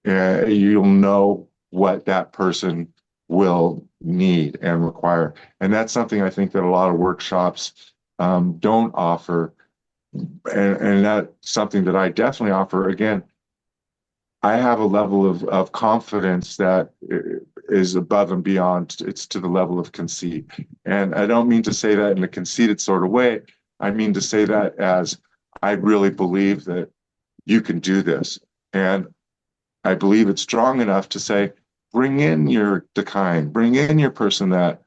You'll know what that person will need and require. And that's something I think that a lot of workshops don't offer. And that's something that I definitely offer. Again, I have a level of confidence that is above and beyond. It's to the level of conceit. And I don't mean to say that in a conceited sort of way. I mean to say that as I really believe that you can do this. And I believe it's strong enough to say, bring in your the kind, bring in your person that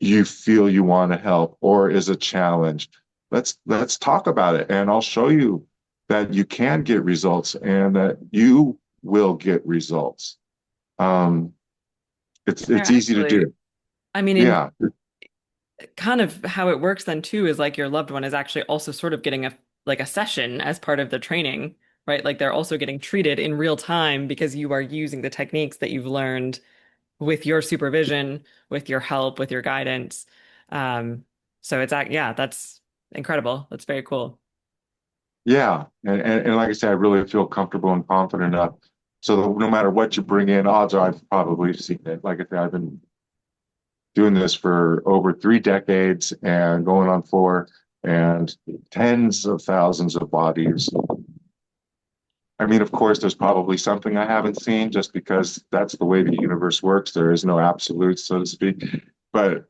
you feel you want to help or is a challenge. Let's talk about it, and I'll show you that you can get results and that you will get results. Um, They're it's easy to actually, do. I mean, in Yeah, kind of how it works then too is like your loved one is actually also sort of getting a session as part of the training, right? Like they're also getting treated in real time because you are using the techniques that you've learned with your supervision, with your help, with your guidance. Um, so yeah, that's incredible. That's very cool. yeah, and like I said, I really feel comfortable and confident enough. So that no matter what you bring in, odds are I've probably seen it. Like I said, I've been doing this for over 3 decades and going on 4, and tens of thousands of bodies. I mean, of course, there's probably something I haven't seen just because that's the way the universe works. There is no absolute, so to speak. But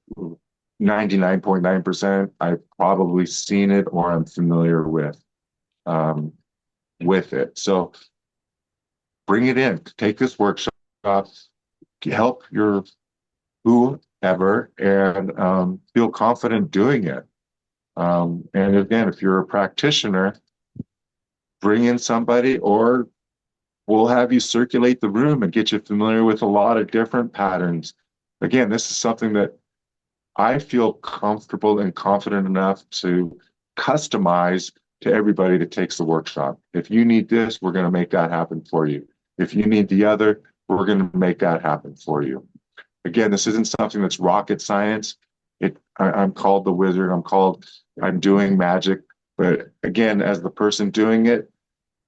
99.9%, I've probably seen it or I'm familiar um, with it. So bring it in, take this workshop, help your whoever, and feel confident doing it. And again, if you're a practitioner, bring in somebody, or we'll have you circulate the room and get you familiar with a lot of different patterns. Again, this is something that I feel comfortable and confident enough to customize to everybody that takes the workshop. If you need this, we're going to make that happen for you. If you need the other, we're going to make that happen for you. Again, this isn't something that's rocket science. I'm called the wizard. I'm doing magic. But again, as the person doing it,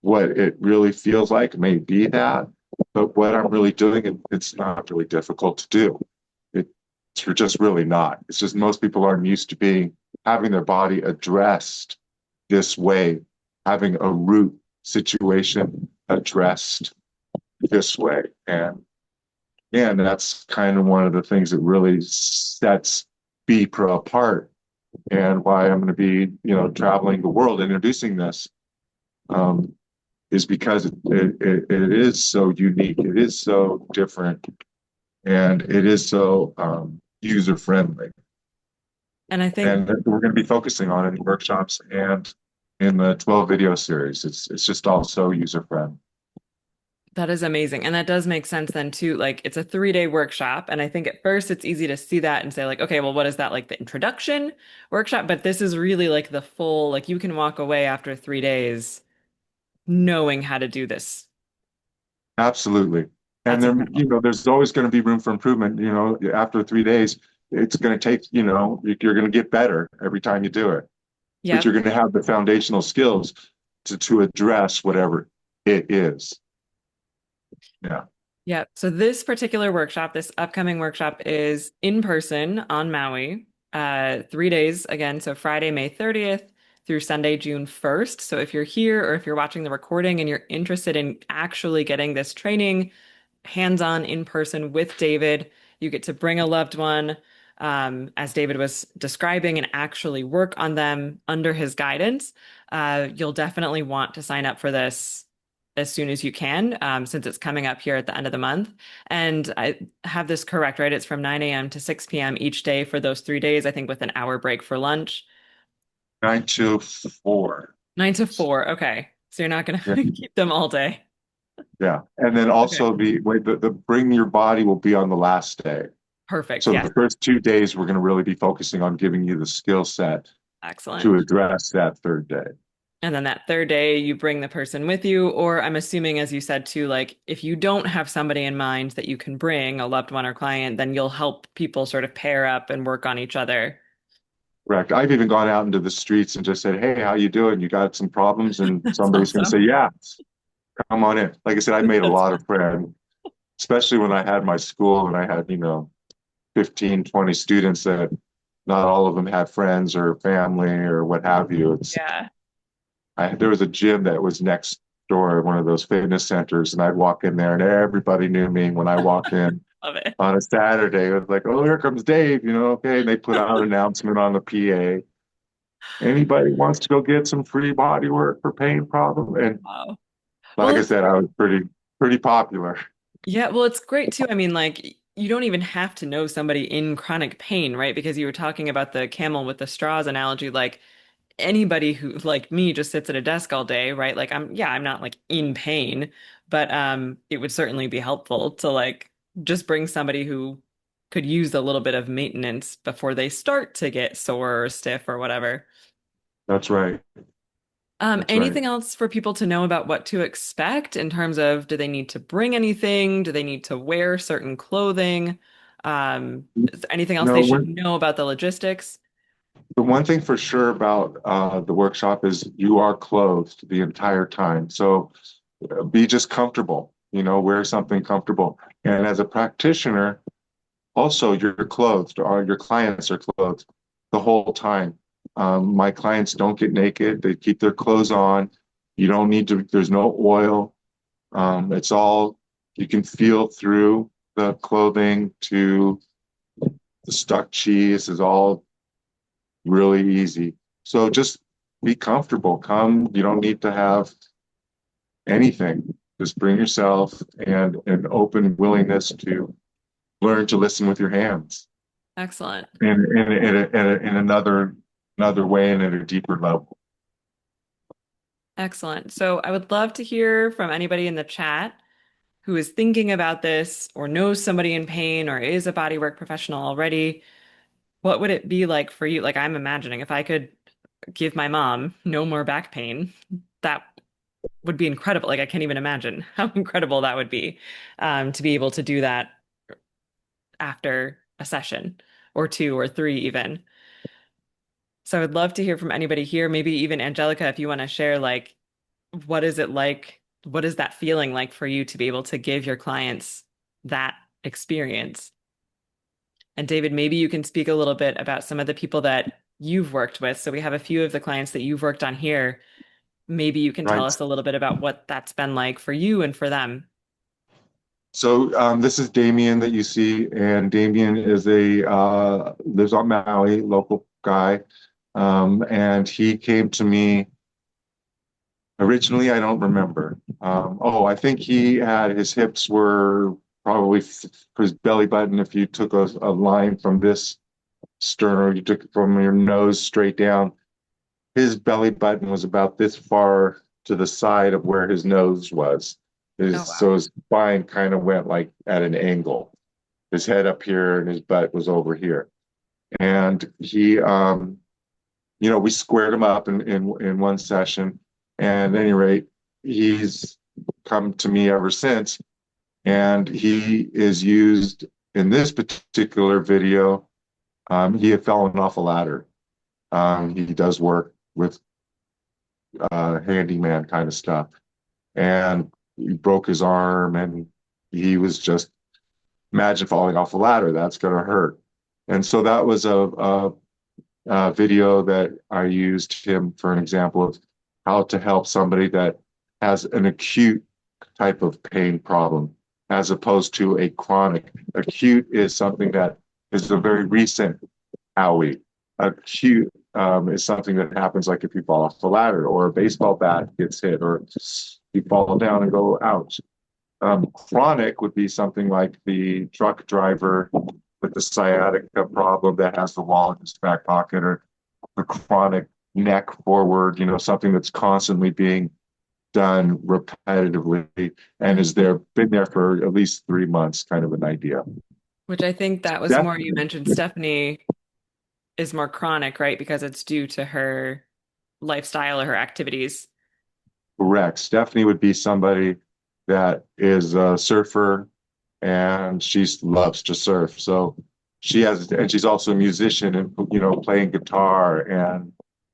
what it really feels like may be that, but what I'm really doing, it's not really difficult to do. It's just really not. It's just most people aren't used to having their body addressed this way, having a root situation addressed this way. And And that's kind of one of the things that really sets B-PRA apart and why I'm going to be, traveling the world introducing this. Um, is because it is so unique, it is so different, and it is so user friendly. And I think And we're going to be focusing on it in workshops and in the 12 video series. It's just all so user friendly. that is amazing. And that does make sense then too. Like it's a 3-day workshop. And I think at first it's easy to see that and say, like, okay, well, what is that like the introduction workshop? But this is really like the full, like you can walk away after 3 days knowing how to do this. Absolutely. And That's there, incredible. there's always going to be room for improvement. After 3 days, it's going to take, you're going to get better every time you do it, but you're Yep. going to have the foundational skills to address whatever it is. Yeah. Yep. So this particular workshop, this upcoming workshop is in person on Maui, 3 days again. So Friday, May 30th through Sunday, June 1st. So if you're here or if you're watching the recording and you're interested in actually getting this training hands-on in person with David, you get to bring a loved one, as David was describing, and actually work on them under his guidance. You'll definitely want to sign up for this as soon as you can, since it's coming up here at the end of the month. And I have this correct, right? It's from 9 a.m. to 6 p.m. each day for those 3 days, I think with an hour break for lunch. 9 to 4. 9 to 4. Okay. So you're not going Yeah. to keep them all day. Yeah. And then Okay. also the bring your body will be on the last day. Perfect. So Yes. the first 2 days, we're going to really be focusing on giving you the skill set to Excellent. address that third day. And then that third day, you bring the person with you. Or I'm assuming, as you said too, like if you don't have somebody in mind that you can bring, a loved one or client, then you'll help people sort of pair up and work on each other. Correct. I've even gone out into the streets and just said, "Hey, how you doing? You got some problems?" And That's somebody's going to say, awesome. "Yeah, come on in." Like I said, I made a That's lot fun. of friends, especially when I had my school and I had, 15, 20 students that not all of them had friends or family or what have you. Yeah. There was a gym that was next door, one of those fitness centers, and I'd walk in there and everybody knew me when I walked in Love it. on a Saturday. It was like, "Oh, here comes Dave," okay. And they put out an announcement on the PA. Anybody wants to go get some free body work for pain problem? And Wow. Well, like I it's said, I was pretty popular. yeah, well, it's great too. I mean, like you don't even have to know somebody in chronic pain, right? Because you were talking about the camel with the straws analogy, like anybody who like me just sits at a desk all day, right? Like I'm not like in pain, but it would certainly be helpful to like just bring somebody who could use a little bit of maintenance before they start to get sore or stiff or whatever. That's right. That's right. Anything else for people to know about what to expect in terms of do they need to bring anything? Do they need to wear certain clothing? Is there anything else they No, should know about the logistics? the one thing for sure about the workshop is you are clothed the entire time. So be just comfortable, wear something comfortable. And as a practitioner, also you're clothed, or your clients are clothed the whole time. My clients don't get naked, they keep their clothes on. You don't need to, there's no oil. It's all, you can feel through the clothing to the stuck cheese is all really easy. So just be comfortable. Come, you don't need to have anything. Just bring yourself and an open willingness to learn to listen with your hands Excellent. in another way and at a deeper level. Excellent. So I would love to hear from anybody in the chat who is thinking about this or knows somebody in pain or is a bodywork professional already. What would it be like for you? Like I'm imagining if I could give my mom no more back pain, that would be incredible. Like I can't even imagine how incredible that would be, to be able to do that after a session or two or three even. So I would love to hear from anybody here, maybe even Angelica, if you want to share like what is it like? What is that feeling like for you to be able to give your clients that experience? And David, maybe you can speak a little bit about some of the people that you've worked with. So we have a few of the clients that you've worked on here. Maybe you can tell Right. us a little bit about what that's been like for you and for them. So this is Damien that you see, and Damien is a lives on Maui, local guy, and he came to me originally. I don't remember. Oh, I think he had his hips were probably his belly button. If you took a line from this sternum, you took it from your nose straight down. His belly button was about this far to the side of where his nose was. Oh, So wow. his spine kind of went like at an angle. His head up here and his butt was over here. And he, we squared him up in one session. And at any rate, he's come to me ever since. And he is used in this particular video. He had fallen off a ladder. He does work with handyman kind of stuff. And he broke his arm and he was just, imagine falling off a ladder. That's going to hurt. And so that was a video that I used him for an example of how to help somebody that has an acute type of pain problem as opposed to a chronic. Acute is something that is a very recent owie. Acute is something that happens like if you fall off a ladder or a baseball bat gets hit or you fall down and go ouch. Chronic would be something like the truck driver with the sciatica problem that has the wallet in his back pocket, or the chronic neck forward, something that's constantly being done repetitively and is Mhm. there, been there for at least 3 months, kind of an idea. Which I think that was more, you Definitely mentioned Stephanie is more chronic, right? Because it's due to her lifestyle or her activities. correct. Stephanie would be somebody that is a surfer and she loves to surf. So and she's also a musician and, playing guitar and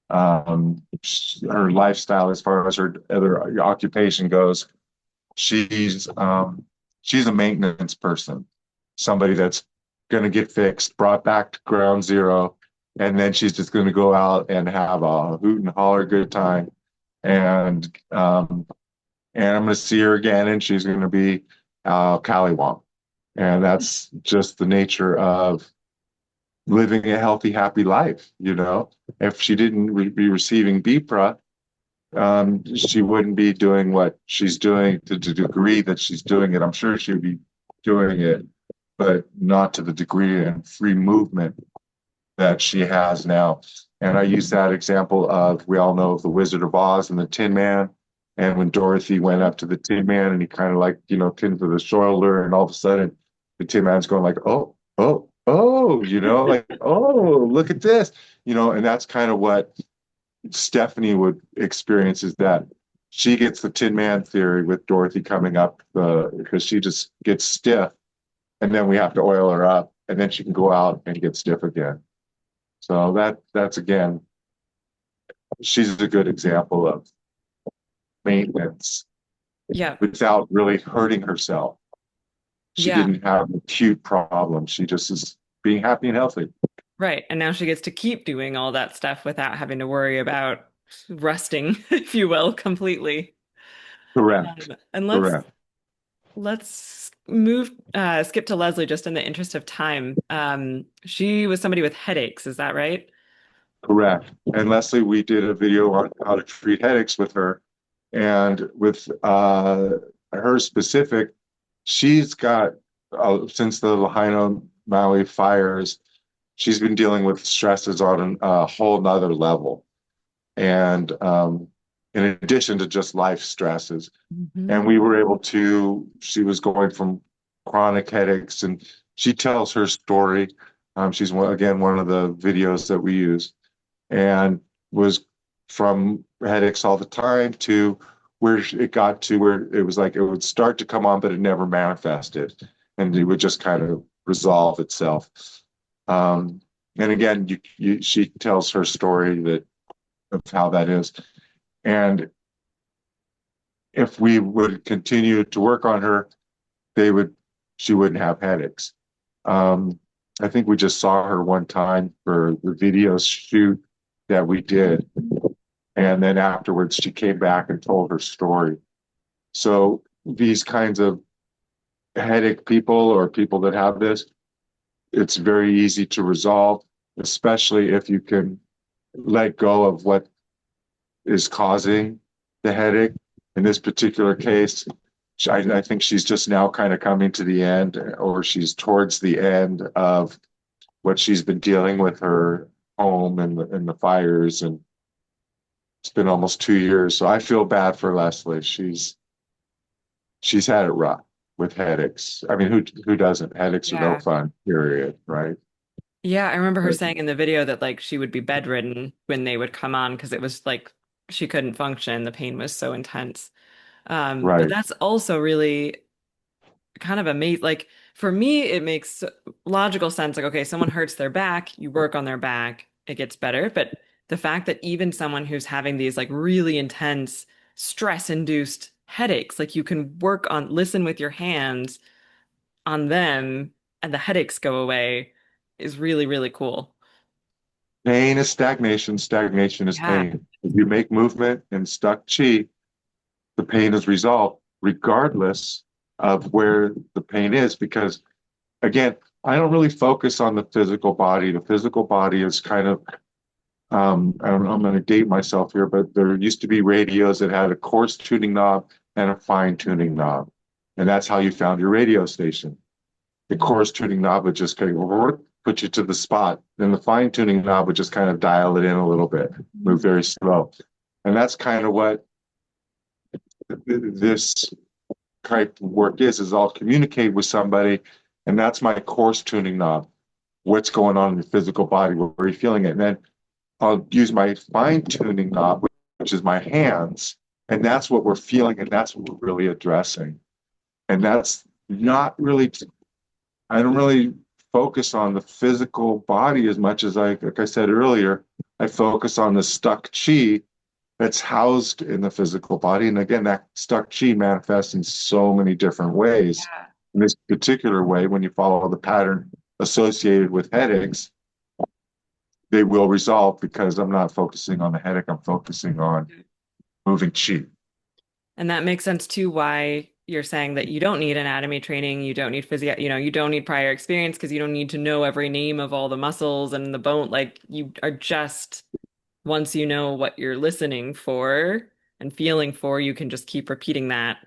her lifestyle as far as her other occupation goes, she's she's a maintenance person, somebody that's going to get fixed, brought back to ground zero, and then she's just going to go out and have a hoot and holler good time. And I'm going to see her again, and she's going to be Callywomp. And that's just the nature of living a healthy, happy life. If she didn't be receiving B-PRA, she wouldn't be doing what she's doing to the degree that she's doing it. I'm sure she'd be doing it, but not to the degree and free movement that she has now. And I use that example of, we all know of the Wizard of Oz and the Tin Man. And when Dorothy went up to the Tin Man and he kind of like, pinned to the shoulder, and all of a sudden the Tin Man's going like, oh, oh, oh, like, oh, look at this, and that's kind of what Stephanie would experience, is that she gets the Tin Man theory with Dorothy coming up because she just gets stiff and then we have to oil her up and then she can go out and get stiff again. So that's again, she's a good example of maintenance Yeah. without really hurting herself. She Yeah. didn't have acute problems. She just is being happy and healthy. Right. And now she gets to keep doing all that stuff without having to worry about rusting, if you will, completely. Correct. And Correct. let's move skip to Leslie just in the interest of time. She was somebody with headaches, is that right? Correct. And Leslie, we did a video on how to treat headaches with her. And with her specific, she's got, since the Lahaina Maui fires, she's been dealing with stresses on a whole nother level. And in addition to just life stresses. Mhm. And she was going from chronic headaches, and she tells her story. She's again, one of the videos that we use, and was from headaches all the time to where it got to where it was like it would start to come on, but it never manifested, and it would just kind of resolve itself. And again, she tells her story of how that is. And if we would continue to work on her, they would she wouldn't have headaches. Um, I think we just saw her one time for the video shoot that we did, and then afterwards she came back and told her story. So these kinds of headache people or people that have this, it's very easy to resolve, especially if you can let go of what is causing the headache. In this particular case, I think she's just now kind of coming to the end, or she's towards the end of what she's been dealing with her home and the fires, and it's been almost 2 years. So I feel bad for Leslie. She's had it rough with headaches. I mean, who doesn't? Headaches are no Yeah. fun, period, right? Yeah, I remember her But, saying in the video that like she would be bedridden when they would come on because it was like she couldn't function. The pain was so intense. But right. that's also really kind of amazing. Like for me, it makes logical sense. Like, okay, someone hurts their back, you work on their back, it gets better. But the fact that even someone who's having these like really intense stress-induced headaches, like you can work on, listen with your hands on them and the headaches go away is really, really cool. Pain is stagnation. Stagnation is Yeah. pain. If you make movement and stuck chi, the pain is resolved regardless of where the pain is. Because again, I don't really focus on the physical body. The physical body is kind of, I'm going to date myself here, but there used to be radios that had a coarse tuning knob and a fine tuning knob. And that's how you found your radio station. The coarse tuning knob would just kind of put you to the spot. Then the fine tuning knob would just kind of dial it in a little bit, move very slow. And that's kind of what this type of work is I'll communicate with somebody, and that's my coarse tuning knob. What's going on in the physical body? Where are you feeling it? And then I'll use my fine tuning knob, which is my hands, and that's what we're feeling, and that's what we're really addressing. And that's not really, I don't really focus on the physical body as much as like I said earlier, I focus on the stuck chi that's housed in the physical body. And again, that stuck chi manifests in so many different ways. Yeah. In this particular way, when you follow the pattern associated with headaches, they will resolve because I'm not focusing on the headache, I'm focusing on moving chi. And that makes sense too, why you're saying that you don't need anatomy training, you don't need physio, you don't need prior experience because you don't need to know every name of all the muscles and the bone. Like you are just, once you know what you're listening for and feeling for, you can just keep repeating that.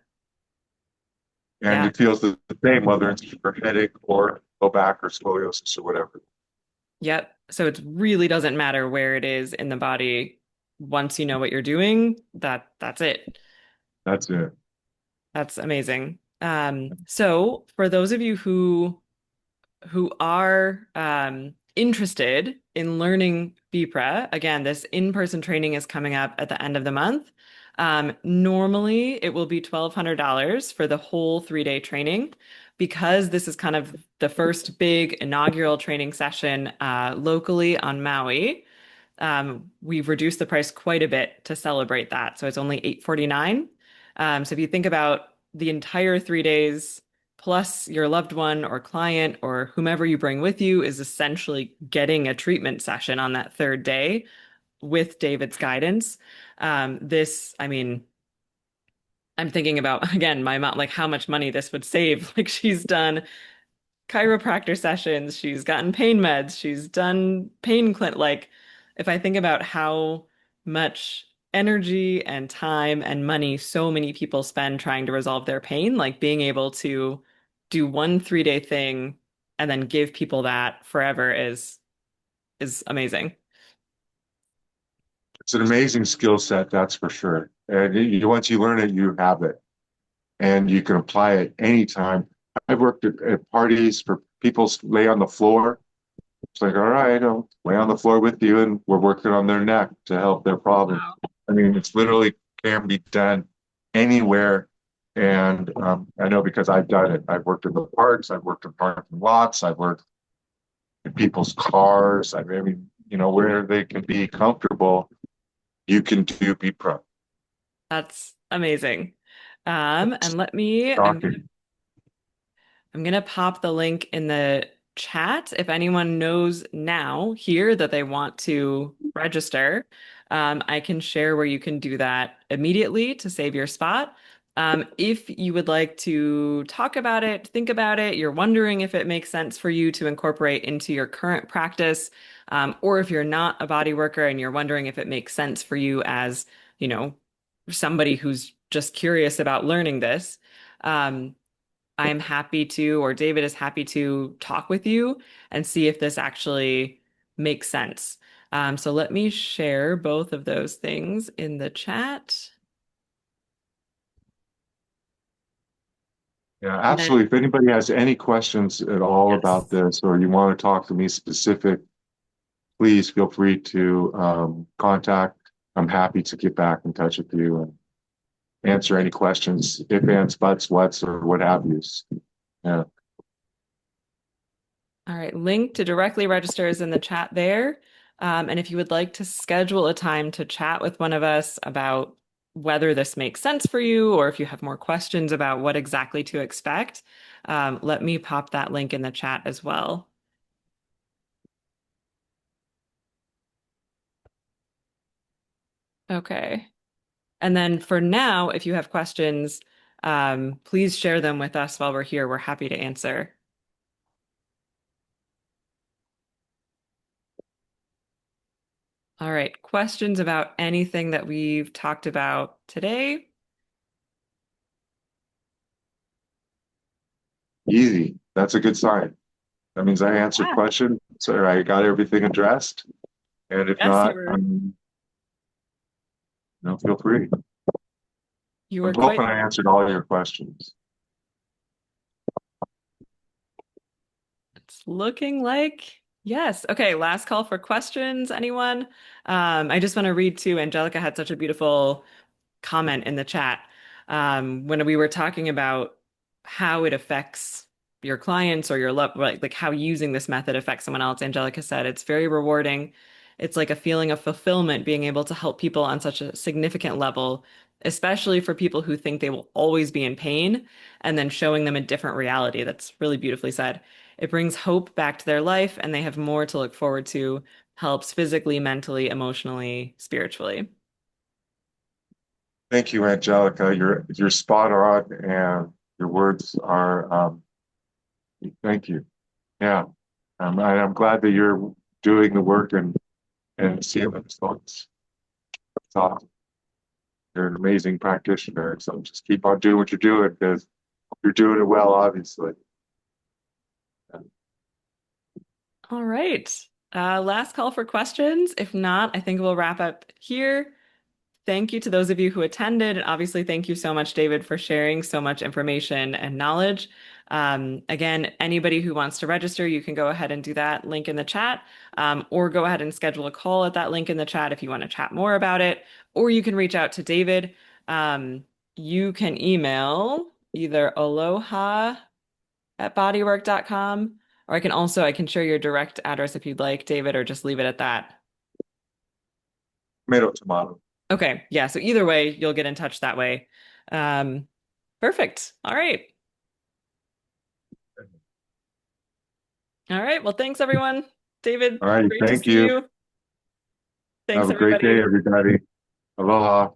And Yeah. it feels the same whether it's for headache or low back or scoliosis or whatever. Yep. So it really doesn't matter where it is in the body. Once you know what you're doing, that's it. That's it. That's amazing. So for those of you who are interested in learning B-PRA, again, this in-person training is coming up at the end of the month. Normally, it will be $1,200 for the whole 3-day training. Because this is kind of the first big inaugural training session locally on Maui, we've reduced the price quite a bit to celebrate that. So it's only $849. So if you think about the entire 3 days, plus your loved one or client or whomever you bring with you is essentially getting a treatment session on that third day with David's guidance. I mean, I'm thinking about, again, my mom, like how much money this would save. Like she's done chiropractor sessions, she's gotten pain meds, she's done pain clinic. Like, if I think about how much energy and time and money so many people spend trying to resolve their pain, like being able to do one 3-day thing and then give people that forever is amazing. It's an amazing skill set, that's for sure. And once you learn it, you have it and you can apply it anytime. I've worked at parties for people lay on the floor. It's like, all right, I'll lay on the floor with you, and we're working on their neck to help their problem. I mean, it's literally can be done anywhere. And I know because I've done it. I've worked in the parks, I've worked in parking lots, I've worked in people's cars. I mean, where they can be comfortable, you can do B-Pro. That's amazing. And let me, Shocking. I'm gonna pop the link in the chat if anyone knows now here that they want to register. I can share where you can do that immediately to save your spot. If you would like to talk about it, think about it, you're wondering if it makes sense for you to incorporate into your current practice, or if you're not a body worker and you're wondering if it makes sense for you as, you know, somebody who's just curious about learning this, um, I'm happy to, or David is happy to talk with you and see if this actually makes sense. So let me share both of those things in the chat. Yeah, And then, absolutely. If anybody has any questions at all about yes. this, or you want to talk to me specific, please feel free to contact. I'm happy to get back in touch with you and answer any questions, if, ands, buts, whats, or what have you. Yeah. All right, link to directly register is in the chat there. And if you would like to schedule a time to chat with one of us about whether this makes sense for you, or if you have more questions about what exactly to expect, let me pop that link in the chat as well. Okay. And then for now, if you have questions, please share them with us while we're here. We're happy to answer. All right, questions about anything that we've talked about today? Easy. That's a good sign. That means I answered Yeah. questions, so I got everything addressed. And if Yes, not, feel free. you I'm were quite. hoping I answered all your questions. It's looking like yes. Okay, last call for questions. Anyone? I just want to read too. Angelica had such a beautiful comment in the chat when we were talking about how it affects your clients or your love, like how using this method affects someone else. Angelica said it's very rewarding. It's like a feeling of fulfillment being able to help people on such a significant level, especially for people who think they will always be in pain, and then showing them a different reality. That's really beautifully said. It brings hope back to their life, and they have more to look forward to, helps physically, mentally, emotionally, spiritually. Thank you, Angelica. You're spot on, and your words are. Thank you. Yeah, I'm glad that you're doing the work and seeing the results. It's awesome. You're an amazing practitioner, so just keep on doing what you're doing because you're doing it well, obviously. All right. Last call for questions. If not, I think we'll wrap up here. Thank you to those of you who attended. And obviously, thank you so much, David, for sharing so much information and knowledge. Again, anybody who wants to register, you can go ahead and do that link in the chat, or go ahead and schedule a call at that link in the chat if you want to chat more about it, or you can reach out to David. You can email either aloha@bodywork.com, or I can share your direct address if you'd like, David, or just leave it at that. Tomato, tomato. Okay, yeah, so either way, you'll get in touch that way. Um, Perfect. All right. All right. Well, thanks everyone. David, All right, great to thank see you. you. Thanks Have a great day, everybody. everybody. Aloha.